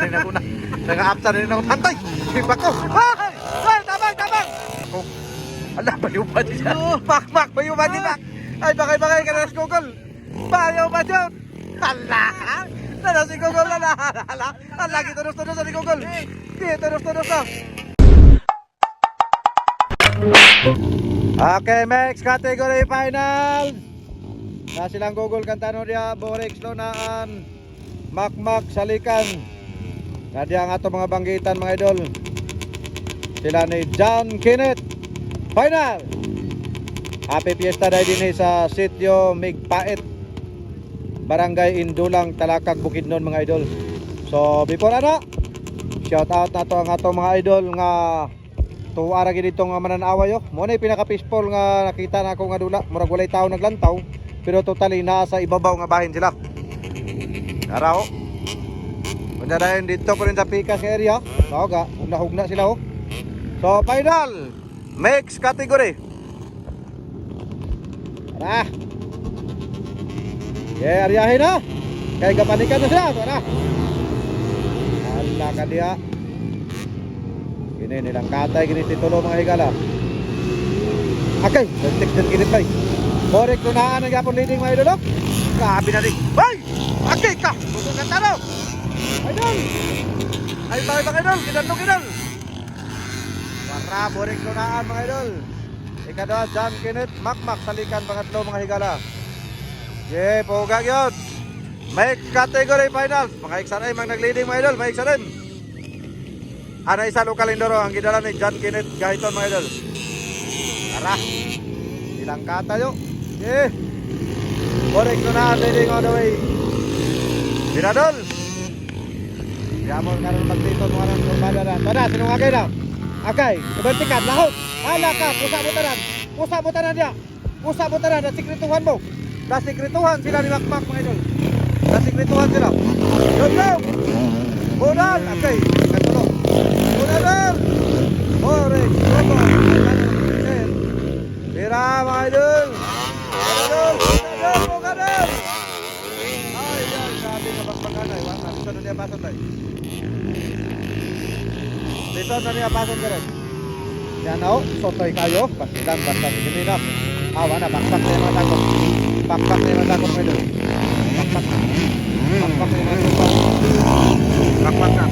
rin ako na. Nag-aapsa rin ako. Antay! Bibak ko! Ay! Ay! Tabang! Tabang! Oh, ala, bayo ba siya? Mak! Bayo ba siya? Ay, bakay ka na sa Google. Bayo ba siya? Hala! Nana si Google na. Hala! Hala, gitunos-tunos na si Google. Gitunos-tunos na. Okay, next category final. Na silang Google kantano dia Borex Lonaan, Makmak Salikan. Na dia ang ato mga banggitan mga idol. Sila ni John Kenneth. Final. Happy Fiesta dahil din sa Sitio Migpait, Barangay Indulang, Talakag, Bukidnon mga idol. So before ano, shout out na to ang ato mga idol nga tuwara gid dito nga mananawa yo. Mo na pinaka peaceful nga nakita na ako nga dula, murag walay tawo naglantaw, pero totally nasa ibabaw nga bahin sila. Araw. Unya dayon dito pa rin sa Pikas nga area. Sauga, hugna sila oh. So final, mix category. Tara. Yeah, aryahin na. Kaya kapanikan na sila. Tara. Hala ka diya. Gini nilang katay, gini titulo mga higala. Okay, dantik din gini play. Borek tunaan ang yapon leading mga idol. Grabe na rin. Ay! Okay ka! Tutok ka talo! Idol! Ay bakit idol? Kinal! Wara, borek tunaan mga idol. Ikadwa, John Kenneth, Makmak Salikan, pangatlo mga higala. Yeah, pugag yun. May category finals. Mga XRM ang nag-leading mga idol. May XRM. Ano isa lokal indoro ang gidala ni John Kenneth Gahiton mga idol. Tara. Ilang katayo. Yeah. Borek na leading on the way. Biradol. Diamon karon magtiton mga nang kurbada na. Tara, sinungagay na. Akay, kebantikan, lahot. Hala ka, pusa butaran dia. Pusa butaran, nasikretuhan mo. Nasikretuhan sila ni Makmak mga idol. Nasikretuhan sila. Yun. Bunal, okay. Katulo. Bunal. Borek, Soto. Tira mga idol. Bunal. Ay, sabi nga bakbakan ay. Wala, dito na niya pasan tayo. Dito na niya pasan ka rin. Yan o, sotoy kayo. Basilang basta sige na. Awa na, baksak na yung mga takot. Baksak na yung mga takot medyo. Baksak na. Baksak na yung mga takot. Baksak na.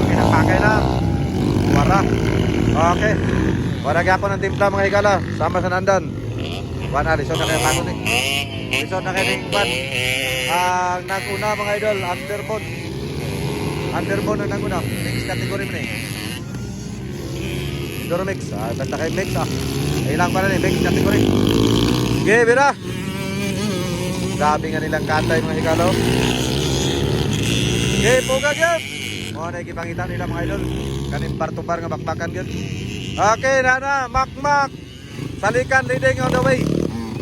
Pinapakay na. Wara. Okay. Wara gyapon ang timpla mga higala. Sama sa nandan. Wana, lisod na kayo pasok eh. Lisod na kayo ng iban. Ang naguna mga idol, underbone. Underbone ang naguna. Next category mo na eh. Duro mix, basta kayo mix ilang pa rin mix category. Okay, bira. Grabe nga nilang katay mga higalo. Okay, pugag yun. O, naikipangita nila mga idol. Kanin bar-to-bar nga bakbakan yun. Okay, nana, Makmak Salikan leading on the way.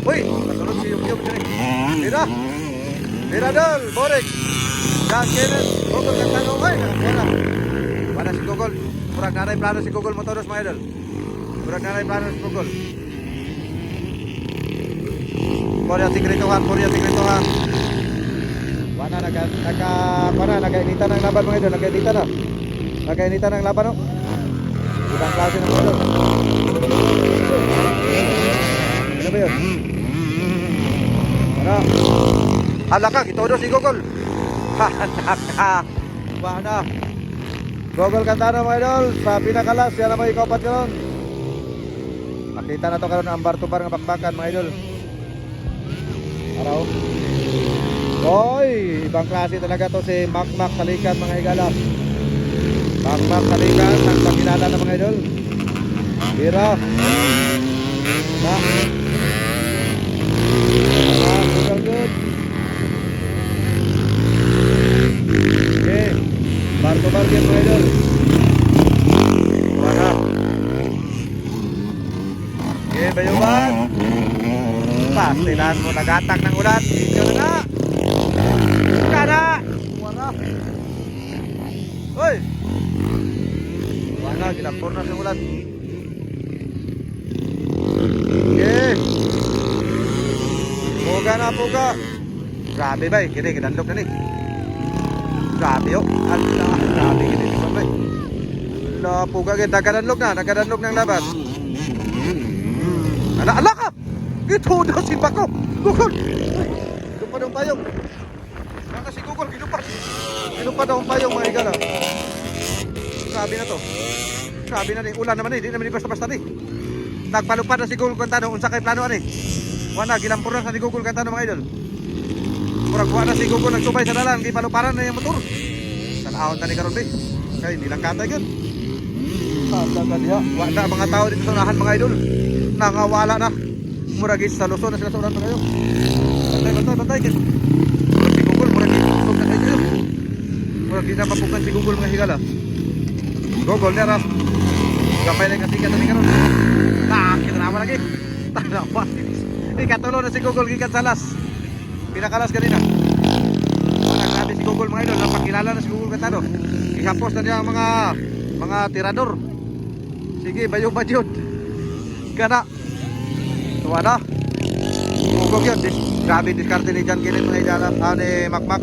Uy, nasunod si Yung dyan eh. Bira. Bira dol, Borek. John Kenneth, Google kagtanong. Ay, wala. Wala si Google. Murag nanay plano si Google motoros mga idol. Murag nanay plano si Google. Korea sikrituhan. Wana nagainitan ng laban mga idol. Nagainitan ng laban no. Ibang klase ng mga idol. Ano ba yun? Ano? Hala ka, itodo si Google. Hala ka. Wana. Google kantano mga idol. Sa pinakalas, yan na may ikopat ka nun. Makita na to karon ang bar-to-bar nga bakbakan mga idol. Araw. Oy, ibang klase talaga to si Makmak Salikan mga higala. Makmak Salikan, ang pagkilala ng mga idol. Bira. Na. Good. Okay. Bar-to-bar yan mga idol. Wala. Okay, bayuban. Pastilan mo, nagatak ng ulan. Video na. Kada. Wala. Uy. Wala, ginapor na sa ulan. Okay. Puga na, puga. Grabe ba eh, kini, kinandok na ni. Grabe yo. Allah, grabe gini ni Bay. La puga gid nagadanlog ng laban. Ala ka. Ito daw si Bako. Gugol. Ito pa daw payong. Naka si Gugol gilupat. Gilupat daw ang payong mga higala. Grabe na to. Grabe na ni ulan naman ni, di naman ni basta-basta ni. Nagpalupad na si Gugol kung tanong unsa kay plano ani. Wala gilampur na sa ni Gugol kung tanong mga idol. Murag wa na si Gugol nagsubay sa dalan, gi paluparan na yung motor. Tanawon tani karon be. Kay hindi lang katay gyud. Sa diha, wa na mga tao dito sa unahan mga idol. Nangawala na. Murag sa Luzon na sila sa unahan mga idol. Bantay gyud. Si Gugol murag sulog na kayo. Murag di na mapukan si Gugol mga higala. Gugol na ras. Gamay lang kasi ka tani karon. Kita naman lagi. Tanawa. Ikatulo na si Gugol gikan sa las. Pinakalas kanina. Nagsabi si Gugol mga idol, napakilala na si Gugol Cantano. Ihapos na niya ang mga tirador. Sige, bayo-badyod. Kana. Tuwa na. Gugol yun. Grabe diskarte ni Jan Kilit mga idol. Ni Makmak.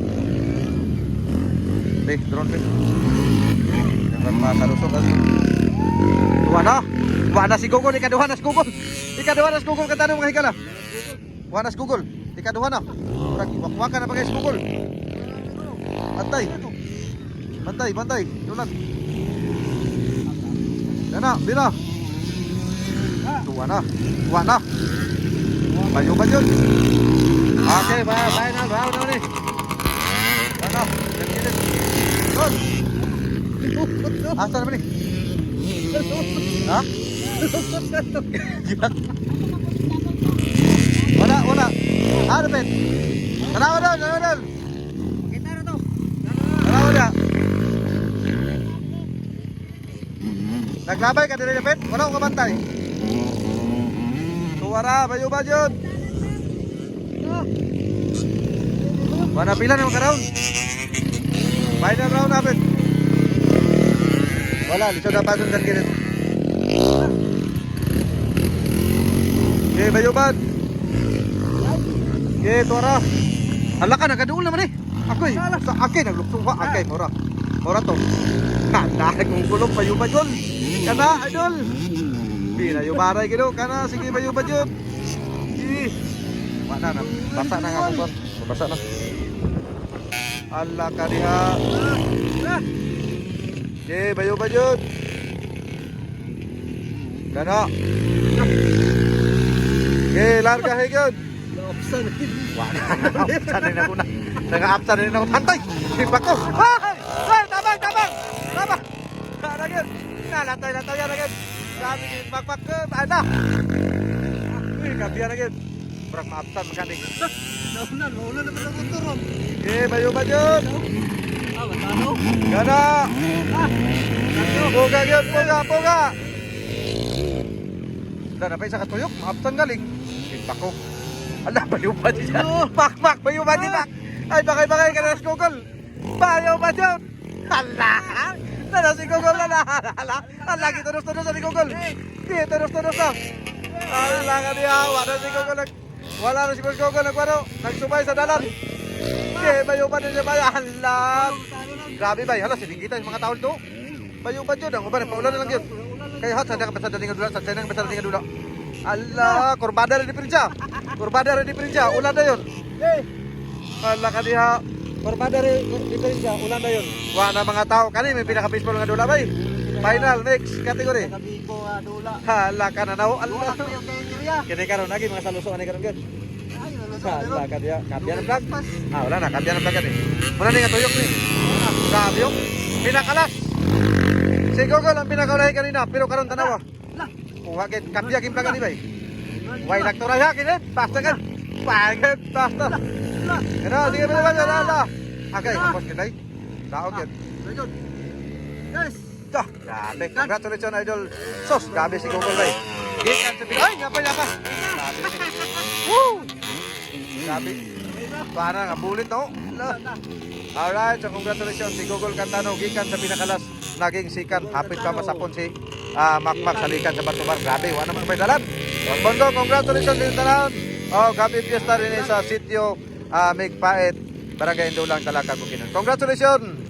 Drone pin. Jangan masalusok kasi. Tuwa na. Tuwa na si Gugol. Ikaduhan na si Gugol. Ikaduhan na si Gugol Cantano mga higala. Tuwa na si Gugol. Ikaduhan na. Wakwaka na pa guys Gugol. Bantay. Tulan. Yana, bila. Tuwa na. Bayo-badyod. Okay, final round na ni. Ano? Good. Asa naman ni? Ha? Wala. Ano pet? Tanawa doon. Kita na to. Tanawa na. Naglabay ka din pet? Wala akong kabantay. Tuwara, bayo-badyod. Wala pila na mga round. Final round na pet. Wala, lisod na pasok dan kinit. Okay, bayo-bad. Okay, tuwara. Ala ka, nagaduol naman eh. Ako eh. Sa akin, nagluksong ka. Okay, mura to. Nandahag kong gulong, bayo-badyod. Kana, idol. Di na yung baray gino. Kana, sige bayo-badyod. Wala na. Basa na nga kung ba. Basa na. Ala ka diha. Okay, bayo-badyod. Kana. Okay, larga higod. Apsan rin ako na. Nag-apsan rin ako. Pantay! Himpak ko! Ay! Tabang! Nagin! Nalatay yan nagin! Sabi ni Makmak ko! Ano? Uy, kabiyan nagin! Parang maapsan makaning. Naulan naman ang motor. Okay, bayo-badyod! Gana! Puga yun! Puga! Wala na pa isa katuyok. Maapsan galing. Himpak ko. Ala, bayo-badyod siya. Makmak, bayo-badyod. Ay, bakay ka na sa Google. Bayo-badyod. Ala! Nala si Google na. Ala, tunos-tunos na si Google. Di, tunos-tunos na. Ala ka niya. Wala na si Google. Nagsubay sa dalan. Di, bayo-badyod siya. Ala! Grabe ba? Hala, sininggitan yung mga tao ito. Bayo-badyod. Ang uban, paulan na lang yun. Kaya hot, sadya ka basta daling dula. Sadya nang basta daling dula. Ala, kurbada rin di Prinja. Ulan na yun. Ala ka diha. Kurbada rin di Prinja. Ulan na yun. Wa na mga tao. Kani may pinaka-baseball nga dula bay. Final, next category. Ala ka na naw. Ala. Kini karon lagi mga saluso ani karon gyud. Ala ka diha. Kabyan ang vlog. Wala na. Kabyan ang vlog ni. Muna ni nga tuyok ni. Sabi yung pinakalas. Si Gogol ang pinakaulahi kanina, pero karon tanawa. Kuha kit kapya kim plagan ni bay. Way nagtura ya kini, basta kan. Pagod basta. Pero sige ba la. Okay, tapos kitay. Sao kit. Yes. Grabe. Congratulations idol. Sos, grabe si Gogol bay. Gikan sa ay ngapa. Grabe. Woo! Grabe. Para nga bulit no. Alright, so congratulations si Gogol Cantano gikan sa pinakalas naging sikan hapit pa masapon si Makmak salikan sa Batubar. Grabe, wala naman may dalan. Bondo, congratulations din tanan. Gabi fiesta rin sa sitio Migpait, Barangay Indulang, Talaca, Bukidnon. Congratulations.